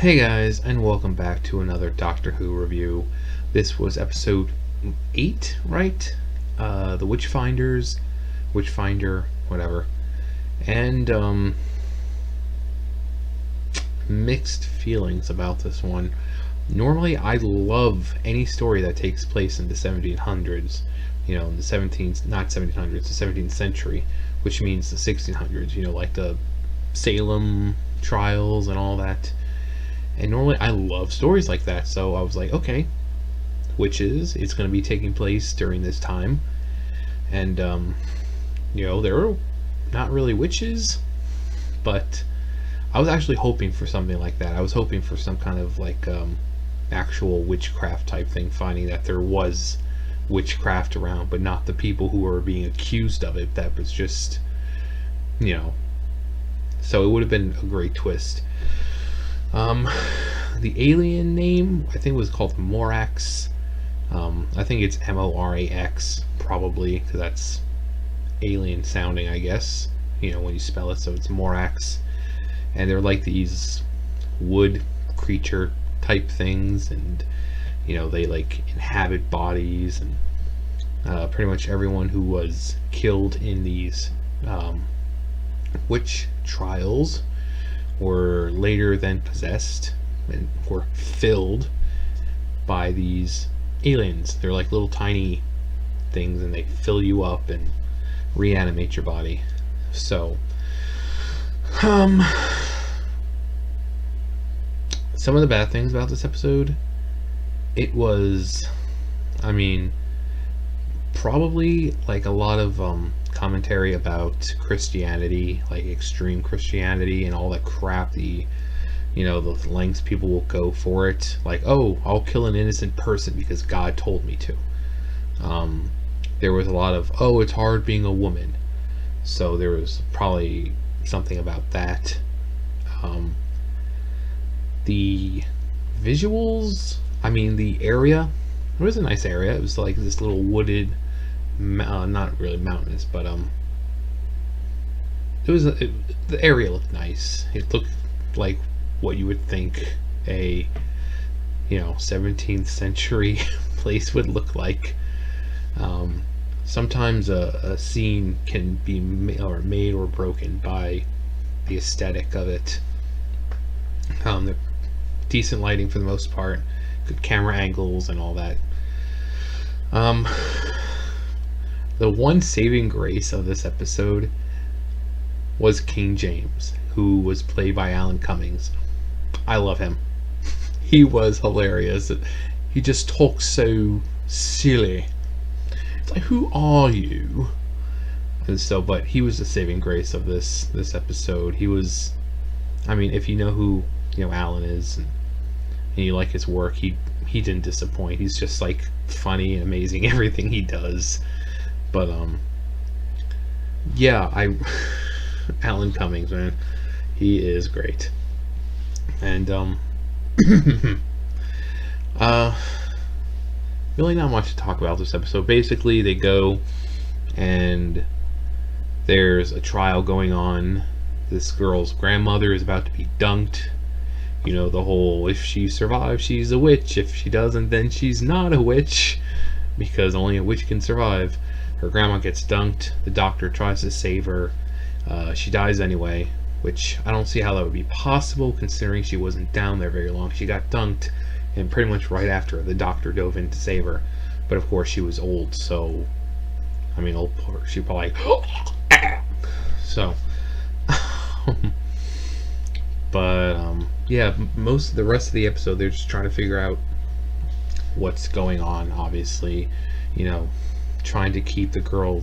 Hey guys, and welcome back to another Doctor Who review. This was episode 8, right? The Witchfinders, Witchfinder, whatever. And, mixed feelings about this one. Normally, I love any story that takes place in the 1700s. You know, in the 17th, not 1700s, the 17th century, which means the 1600s, you know, like the Salem trials and all that. And normally I love stories like that, so I was like, okay, witches, it's going to be taking place during this time. And, you know, there are not really witches, but I was actually hoping for something like that. I was hoping for some kind of like actual witchcraft type thing, finding that there was witchcraft around, but not the people who were being accused of it. That was just, you know, so it would have been a great twist. The alien name, I think, was called Morax. I think it's Morax, probably, because that's alien sounding, I guess, you know, when you spell it, so it's Morax. And they're like these wood creature type things, and, you know, they, like, inhabit bodies, and pretty much everyone who was killed in these witch trials were later then possessed and were filled by these aliens. They're like little tiny things, and they fill you up and reanimate your body. So, some of the bad things about this episode, it was, I mean, probably like a lot of commentary about Christianity, like extreme Christianity and all that crap, the, you know, the lengths people will go for it, like, oh, I'll kill an innocent person because God told me to. There was a lot of, oh, it's hard being a woman, so there was probably something about that. The visuals, I mean, the area, it was a nice area. It was like this little wooded, not really mountainous, but the area looked nice. It looked like what you would think a, you know, 17th century place would look like. Sometimes a scene can be made or broken by the aesthetic of it. The decent lighting for the most part, good camera angles and all that. The one saving grace of this episode was King James, who was played by Alan Cummings. I love him. He was hilarious. He just talks so silly. It's like, who are you? And so, but he was the saving grace of this episode. He was, I mean, if you know who, you know, Alan is, and you like his work, he didn't disappoint. He's just like funny and amazing, everything he does. But yeah, Alan Cummings, man, he is great. And really not much to talk about this episode. Basically, they go and there's a trial going on. This girl's grandmother is about to be dunked. You know, the whole, if she survives, she's a witch. If she doesn't, then she's not a witch, because only a witch can survive. Her grandma gets dunked. The doctor tries to save her. She dies anyway, which I don't see how that would be possible, considering she wasn't down there very long. She got dunked, and pretty much right after, the doctor dove in to save her. But of course, she was old, so, I mean, she probably so. But yeah, most of the rest of the episode, they're just trying to figure out what's going on. Obviously, you know, trying to keep the girl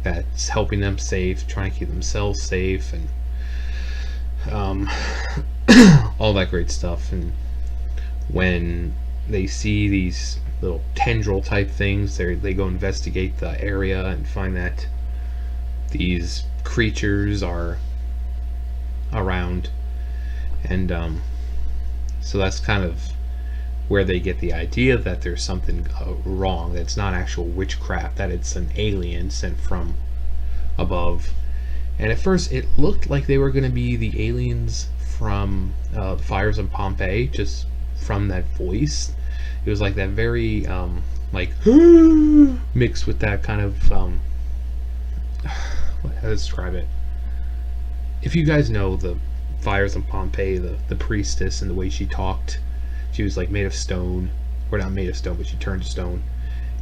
that's helping them safe, trying to keep themselves safe, and all that great stuff. And when they see these little tendril type things, they go investigate the area and find that these creatures are around. And so that's kind of where they get the idea that there's something wrong, that it's not actual witchcraft, that it's an alien sent from above. And at first, it looked like they were going to be the aliens from Fires of Pompeii, just from that voice. It was like that very, like, mixed with that kind of, how to describe it? If you guys know the Fires of Pompeii, the priestess and the way she talked, she was like made of stone, or not made of stone, but she turned to stone,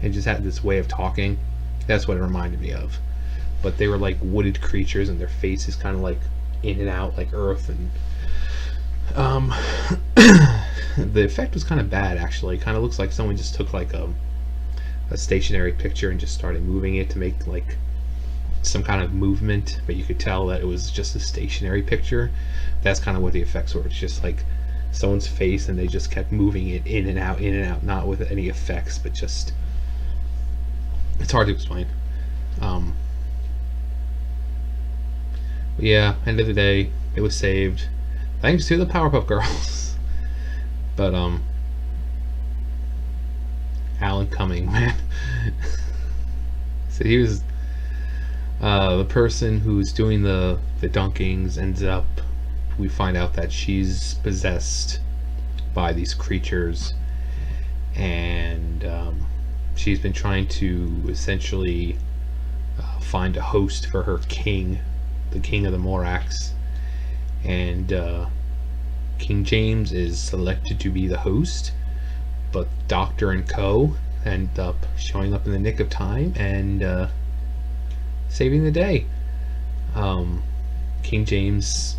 and just had this way of talking. That's what it reminded me of. But they were like wooded creatures, and their faces kind of like in and out like earth, and the effect was kind of bad actually. It kind of looks like someone just took like a stationary picture and just started moving it to make like some kind of movement, but you could tell that it was just a stationary picture. That's kind of what the effects were. It's just like someone's face and they just kept moving it in and out, not with any effects, but just, it's hard to explain. Yeah, end of the day, it was saved thanks to the Powerpuff Girls. But Alan Cumming, man. So he was the person who's doing the dunkings. Ends up, we find out that she's possessed by these creatures, and she's been trying to essentially find a host for her king, the king of the Morax, and King James is selected to be the host, but Doctor and Co end up showing up in the nick of time and saving the day. King James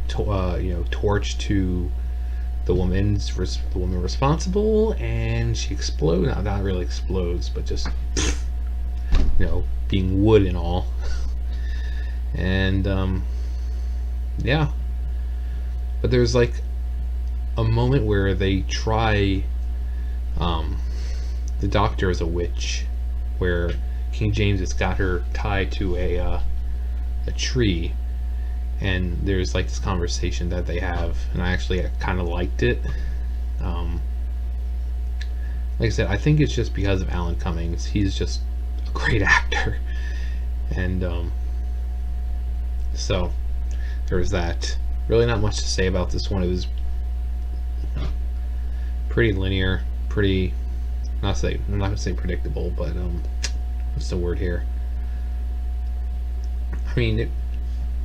torch to the woman responsible, and she explodes. Not really explodes, but just being wood and all. And yeah, but there's like a moment where they try, the Doctor is a witch, where King James has got her tied to a tree, and there's like this conversation that they have, and I kind of liked it. Like I said, I think it's just because of Alan Cummings. He's just a great actor, and so there's that. Really not much to say about this one. It was pretty linear, I'm not gonna say predictable, but what's the word here? I mean,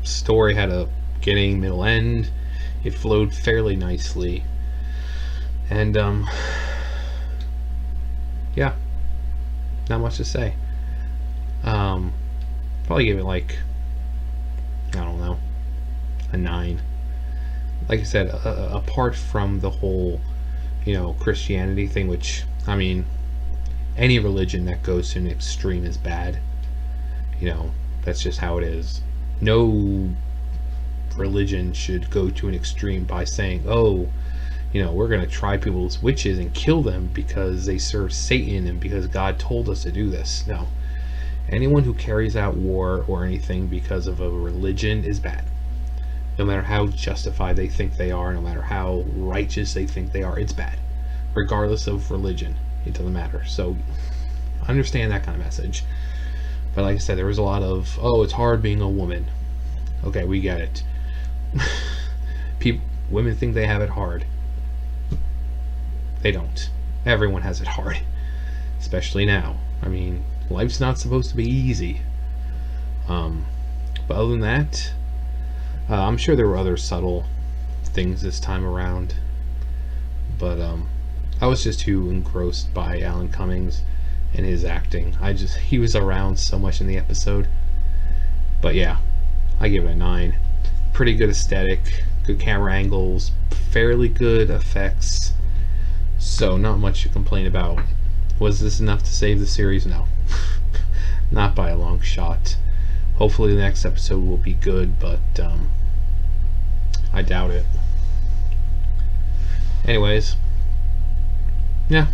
story had a beginning, middle, end. It flowed fairly nicely, and yeah, not much to say. Probably give it like, I don't know, a 9. Like I said, apart from the whole Christianity thing, which, I mean, any religion that goes to an extreme is bad. That's just how it is. No religion should go to an extreme by saying, oh, we're going to try people as witches and kill them because they serve Satan and because God told us to do this. No. Anyone who carries out war or anything because of a religion is bad. No matter how justified they think they are, no matter how righteous they think they are, it's bad. Regardless of religion, it doesn't matter. So, understand that kind of message. But like I said, there was a lot of, oh, it's hard being a woman. Okay, we get it. Women think they have it hard. They don't. Everyone has it hard. Especially now. I mean, life's not supposed to be easy. But other than that, I'm sure there were other subtle things this time around. But I was just too engrossed by Alan Cummings and his acting. He was around so much in the episode. But yeah, I give it a 9. Pretty good aesthetic, good camera angles, fairly good effects. So not much to complain about. Was this enough to save the series? No. Not by a long shot. Hopefully the next episode will be good, but I doubt it. Anyways, yeah.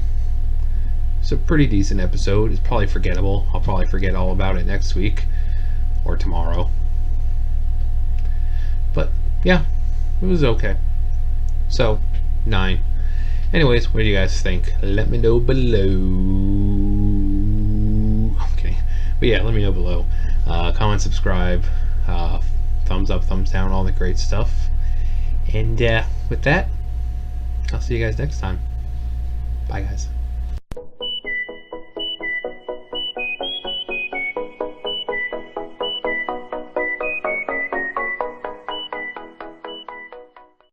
It's a pretty decent episode. It's probably forgettable. I'll probably forget all about it next week or tomorrow. But yeah, it was okay. So, 9. Anyways, what do you guys think? Let me know below. I'm kidding. But yeah, let me know below. Comment, subscribe, thumbs up, thumbs down, all the great stuff. And with that, I'll see you guys next time. Bye, guys.